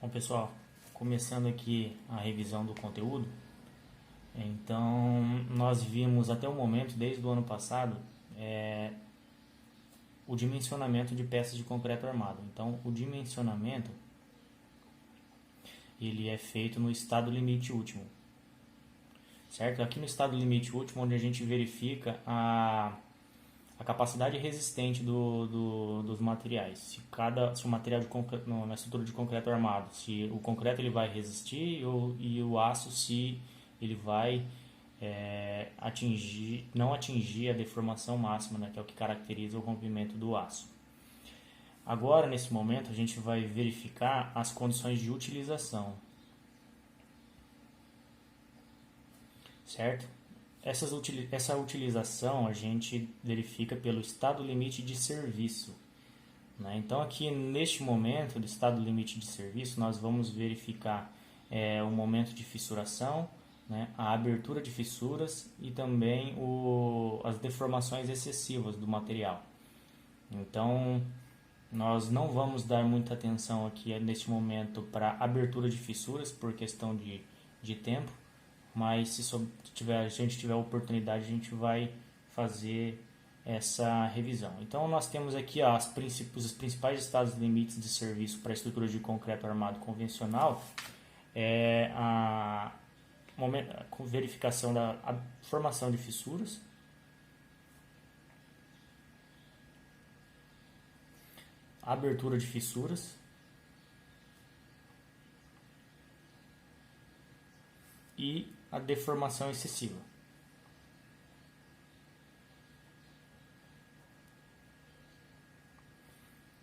Bom, pessoal, começando aqui a revisão do conteúdo, então nós vimos até o momento, desde o ano passado, o dimensionamento de peças de concreto armado. Então, o dimensionamento ele é feito no estado limite último, certo? Aqui no estado limite último, onde a gente verifica a capacidade resistente dos materiais. Se o material de concreto, na estrutura de concreto armado, se o concreto ele vai resistir e o aço se ele vai não atingir a deformação máxima, né, que é o que caracteriza o rompimento do aço. Agora, nesse momento, a gente vai verificar as condições de utilização, certo? Essa utilização a gente verifica pelo estado limite de serviço, né? Então aqui neste momento do estado limite de serviço nós vamos verificar o momento de fissuração, né? A abertura de fissuras e também as deformações excessivas do material. Então nós não vamos dar muita atenção aqui neste momento para abertura de fissuras por questão de tempo, mas se a gente tiver a oportunidade, a gente vai fazer essa revisão. Então nós temos aqui os principais estados limites de serviço para a estrutura de concreto armado convencional, a verificação da formação de fissuras, abertura de fissuras e a deformação excessiva.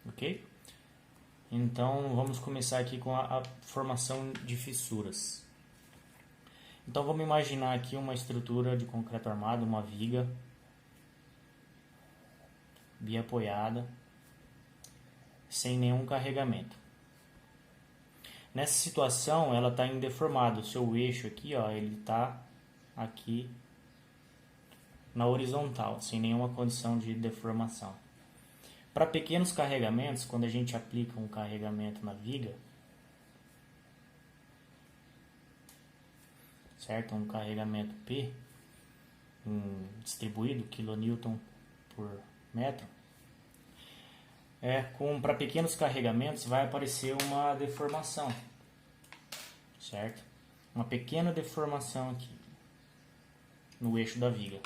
Ok? Então vamos começar aqui com a formação de fissuras. Então vamos imaginar aqui uma estrutura de concreto armado, uma viga biapoiada, sem nenhum carregamento. Nessa situação, ela está indeformada. O seu eixo aqui, ó, ele está aqui na horizontal, sem nenhuma condição de deformação. Para pequenos carregamentos, quando a gente aplica um carregamento na viga, certo? Um carregamento P, distribuído, kN por metro, para pequenos carregamentos vai aparecer uma deformação, certo? Uma pequena deformação aqui no eixo da viga.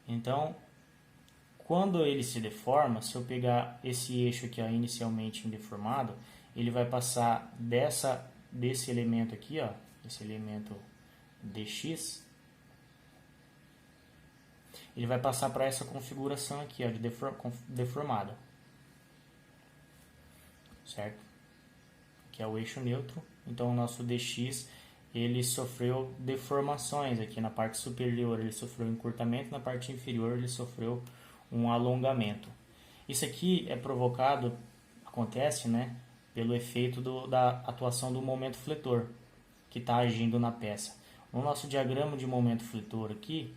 Então, quando ele se deforma, se eu pegar esse eixo aqui, ó, inicialmente indeformado, ele vai passar desse elemento aqui, ó, esse elemento dx, ele vai passar para essa configuração aqui, ó, de deformada. Certo? Que é o eixo neutro. Então o nosso dx ele sofreu deformações aqui na parte superior, ele sofreu encurtamento, na parte inferior ele sofreu um alongamento. Isso aqui é provocado, acontece, né, pelo efeito da atuação do momento fletor que está agindo na peça. No nosso diagrama de momento fletor aqui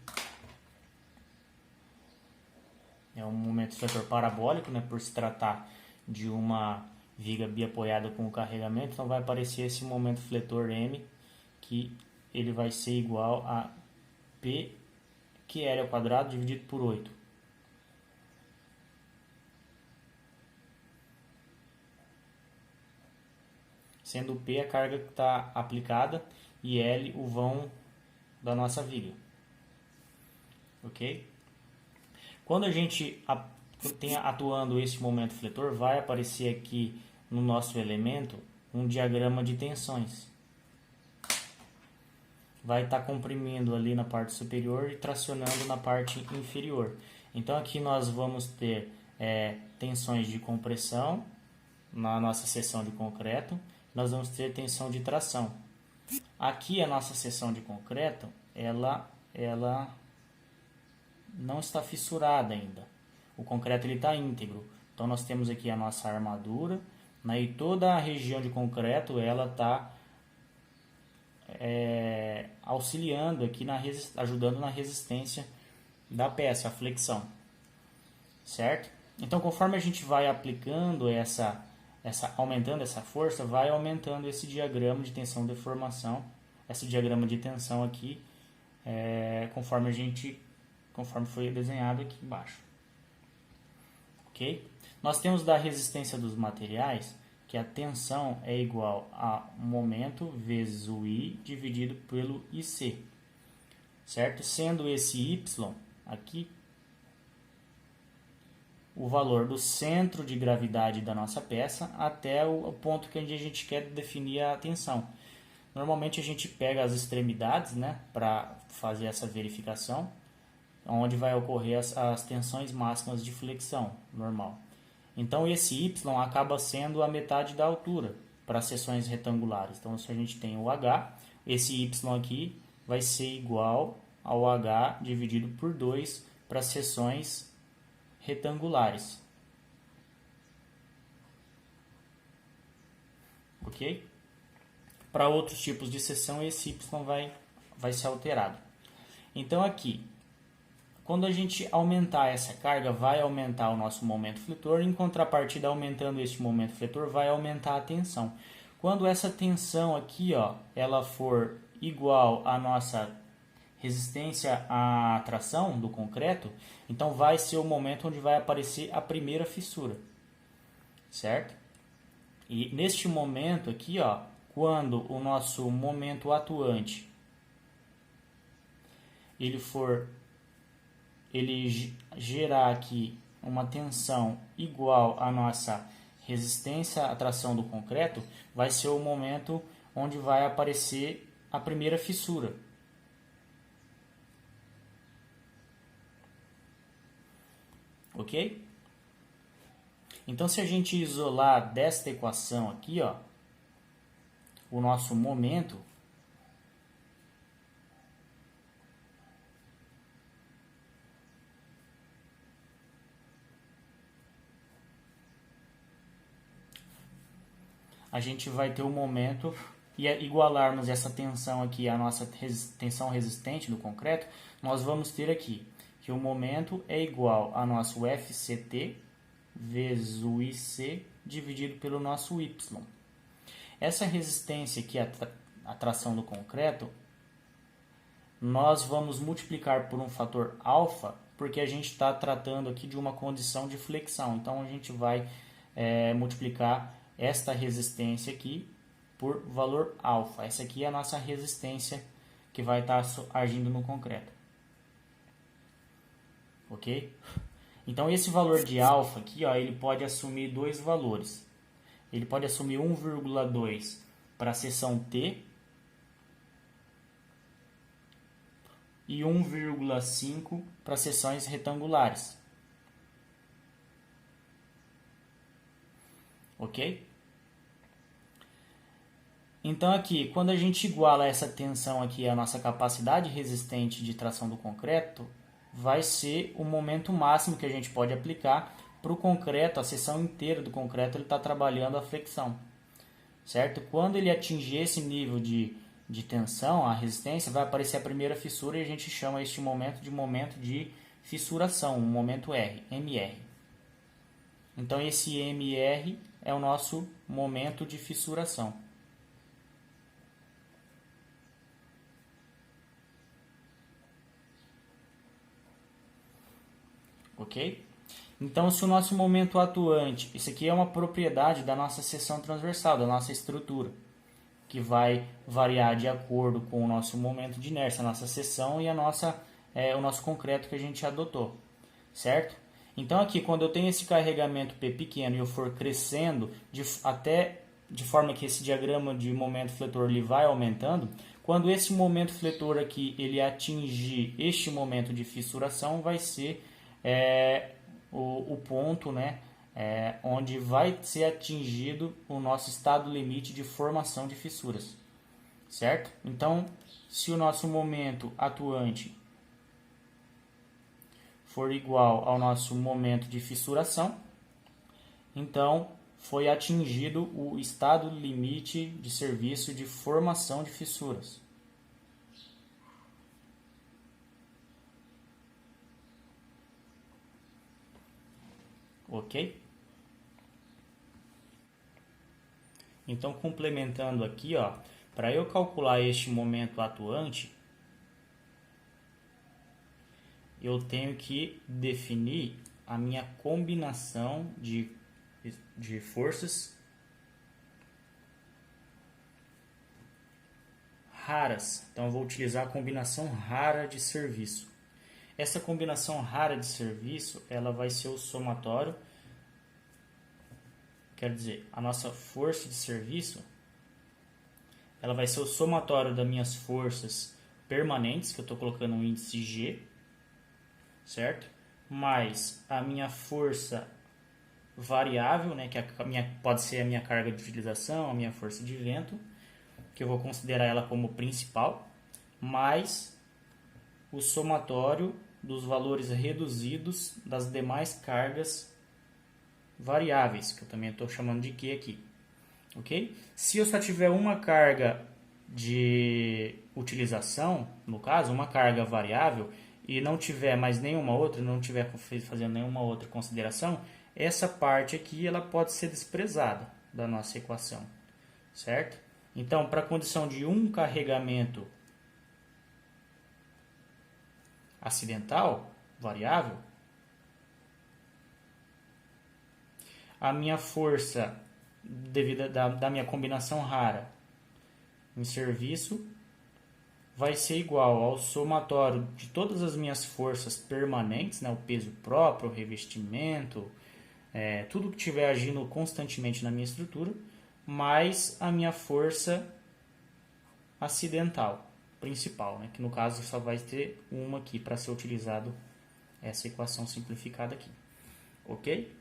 é um momento fletor parabólico, né, por se tratar de uma viga biapoiada com o carregamento, então vai aparecer esse momento fletor M, que ele vai ser igual a P QL ao quadrado dividido por 8. Sendo P a carga que está aplicada e L o vão da nossa viga. Ok? Quando a gente tem atuando esse momento fletor, vai aparecer aqui no nosso elemento um diagrama de tensões. Vai estar comprimindo ali na parte superior e tracionando na parte inferior. Então aqui nós vamos ter tensões de compressão na nossa seção de concreto, nós vamos ter tensão de tração. Aqui a nossa seção de concreto, ela não está fissurada ainda. O concreto está íntegro. Então nós temos aqui a nossa armadura, né, e toda a região de concreto ela está auxiliando aqui, ajudando na resistência da peça, a flexão. Certo? Então conforme a gente vai aplicando aumentando essa força, vai aumentando esse diagrama de tensão-deformação, esse diagrama de tensão aqui, conforme foi desenhado aqui embaixo. Ok? Nós temos da resistência dos materiais que a tensão é igual a momento vezes o I dividido pelo IC, certo? Sendo esse Y aqui o valor do centro de gravidade da nossa peça até o ponto que a gente quer definir a tensão. Normalmente a gente pega as extremidades, né, para fazer essa verificação, onde vai ocorrer as tensões máximas de flexão normal. Então esse Y acaba sendo a metade da altura para seções retangulares. Então se a gente tem o H, esse Y aqui vai ser igual ao H dividido por 2 para seções retangulares. Ok? Para outros tipos de seção, esse Y vai ser alterado. Então aqui, quando a gente aumentar essa carga, vai aumentar o nosso momento fletor. Em contrapartida, aumentando este momento fletor, vai aumentar a tensão. Quando essa tensão aqui, ó, ela for igual à nossa resistência à tração do concreto, então vai ser o momento onde vai aparecer a primeira fissura, certo? E neste momento aqui, ó, quando o nosso momento atuante ele gerar aqui uma tensão igual à nossa resistência à tração do concreto, vai ser o momento onde vai aparecer a primeira fissura. Ok? Então, se a gente isolar desta equação aqui, ó, o nosso momento, a gente vai ter o momento e igualarmos essa tensão aqui à nossa tensão resistente do concreto, nós vamos ter aqui que o momento é igual a nosso FCT vezes o IC dividido pelo nosso Y. Essa resistência aqui, a tração do concreto, nós vamos multiplicar por um fator alfa, porque a gente está tratando aqui de uma condição de flexão. Então, a gente vai multiplicar esta resistência aqui por valor alfa. Essa aqui é a nossa resistência que vai estar agindo no concreto. Ok? Então, esse valor de alfa aqui, ó, ele pode assumir dois valores. Ele pode assumir 1,2 para a seção T e 1,5 para seções retangulares. Ok? Então aqui, quando a gente iguala essa tensão aqui à nossa capacidade resistente de tração do concreto, vai ser o momento máximo que a gente pode aplicar para o concreto, a seção inteira do concreto ele está trabalhando a flexão, certo? Quando ele atingir esse nível de tensão, a resistência, vai aparecer a primeira fissura e a gente chama este momento de fissuração, um momento R, MR. Então esse MR é o nosso momento de fissuração. Ok? Então, se o nosso momento atuante, isso aqui é uma propriedade da nossa seção transversal, da nossa estrutura, que vai variar de acordo com o nosso momento de inércia, a nossa seção e o nosso concreto que a gente adotou, certo? Então, aqui, quando eu tenho esse carregamento P pequeno e eu for crescendo de forma que esse diagrama de momento fletor ele vai aumentando, quando esse momento fletor aqui ele atingir este momento de fissuração, vai ser o ponto, né, onde vai ser atingido o nosso estado limite de formação de fissuras, certo? Então, se o nosso momento atuante for igual ao nosso momento de fissuração, então foi atingido o estado limite de serviço de formação de fissuras. Ok? Então, complementando aqui, ó, para eu calcular este momento atuante, eu tenho que definir a minha combinação de forças raras. Então, eu vou utilizar a combinação rara de serviço. Essa combinação rara de serviço, ela vai ser o somatório, quer dizer, a nossa força de serviço, ela vai ser o somatório das minhas forças permanentes, que eu estou colocando um índice G, certo? Mais a minha força variável, né, que pode ser a minha carga de utilização, a minha força de vento, que eu vou considerar ela como principal, mais o somatório dos valores reduzidos das demais cargas variáveis, que eu também estou chamando de Q aqui. Ok? Se eu só tiver uma carga de utilização, no caso, uma carga variável, e não tiver mais nenhuma outra, não tiver fazendo nenhuma outra consideração, essa parte aqui ela pode ser desprezada da nossa equação, certo? Então, para a condição de um carregamento acidental, variável, a minha força devido da minha combinação rara em serviço vai ser igual ao somatório de todas as minhas forças permanentes, né, o peso próprio, o revestimento, tudo que estiver agindo constantemente na minha estrutura, mais a minha força acidental, principal, né, que no caso só vai ter uma aqui para ser utilizado essa equação simplificada aqui, ok?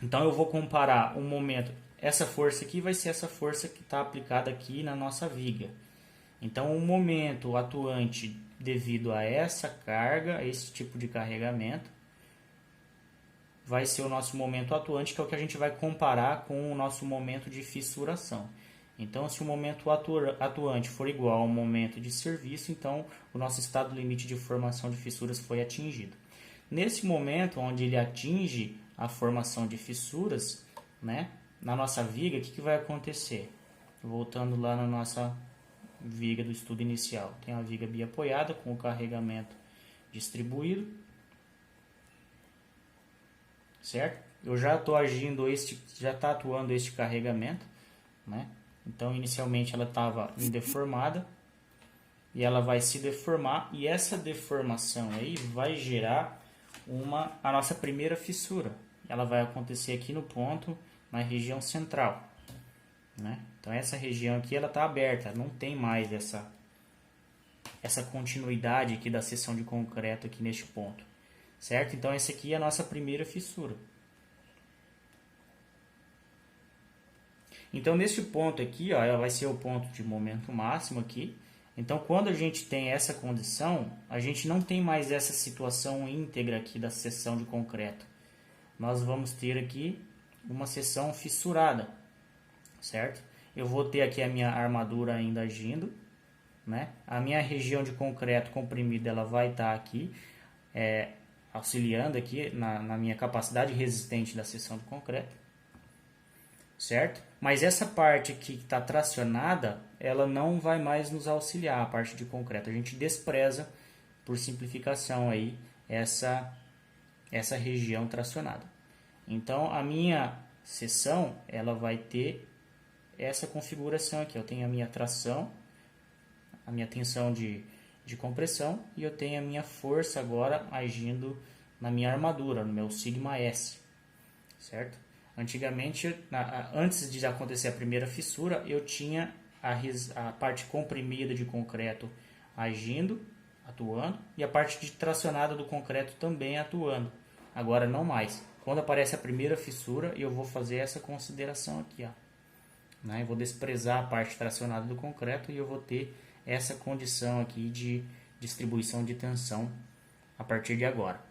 Então eu vou comparar um momento, essa força aqui vai ser essa força que está aplicada aqui na nossa viga. Então o momento atuante devido a essa carga, a esse tipo de carregamento, vai ser o nosso momento atuante, que é o que a gente vai comparar com o nosso momento de fissuração. Então, se o momento atuante for igual ao momento de serviço, então o nosso estado limite de formação de fissuras foi atingido. Nesse momento, onde ele atinge a formação de fissuras, né, na nossa viga, o que vai acontecer? Voltando lá na nossa viga do estudo inicial. Tem a viga biapoiada com o carregamento distribuído, certo? Eu já estou já está atuando este carregamento, né? Então, inicialmente ela estava indeformada e ela vai se deformar, e essa deformação aí vai gerar a nossa primeira fissura. Ela vai acontecer aqui no ponto, na região central, né? Então, essa região aqui ela está aberta, não tem mais essa continuidade aqui da seção de concreto aqui neste ponto, certo? Então, essa aqui é a nossa primeira fissura. Então, nesse ponto aqui, ó, ela vai ser o ponto de momento máximo aqui. Então, quando a gente tem essa condição, a gente não tem mais essa situação íntegra aqui da seção de concreto. Nós vamos ter aqui uma seção fissurada, certo? Eu vou ter aqui a minha armadura ainda agindo, né? A minha região de concreto comprimido ela vai estar aqui, auxiliando aqui na minha capacidade resistente da seção de concreto, certo? Mas essa parte aqui que está tracionada, ela não vai mais nos auxiliar, a parte de concreto. A gente despreza, por simplificação, aí, essa região tracionada. Então, a minha seção, ela vai ter essa configuração aqui. Eu tenho a minha tração, a minha tensão de compressão, e eu tenho a minha força agora agindo na minha armadura, no meu sigma S, certo? Antigamente, antes de acontecer a primeira fissura, eu tinha a parte comprimida de concreto agindo, atuando, e a parte de tracionada do concreto também atuando. Agora não mais. Quando aparece a primeira fissura, eu vou fazer essa consideração aqui, ó, né? Eu vou desprezar a parte tracionada do concreto e eu vou ter essa condição aqui de distribuição de tensão a partir de agora.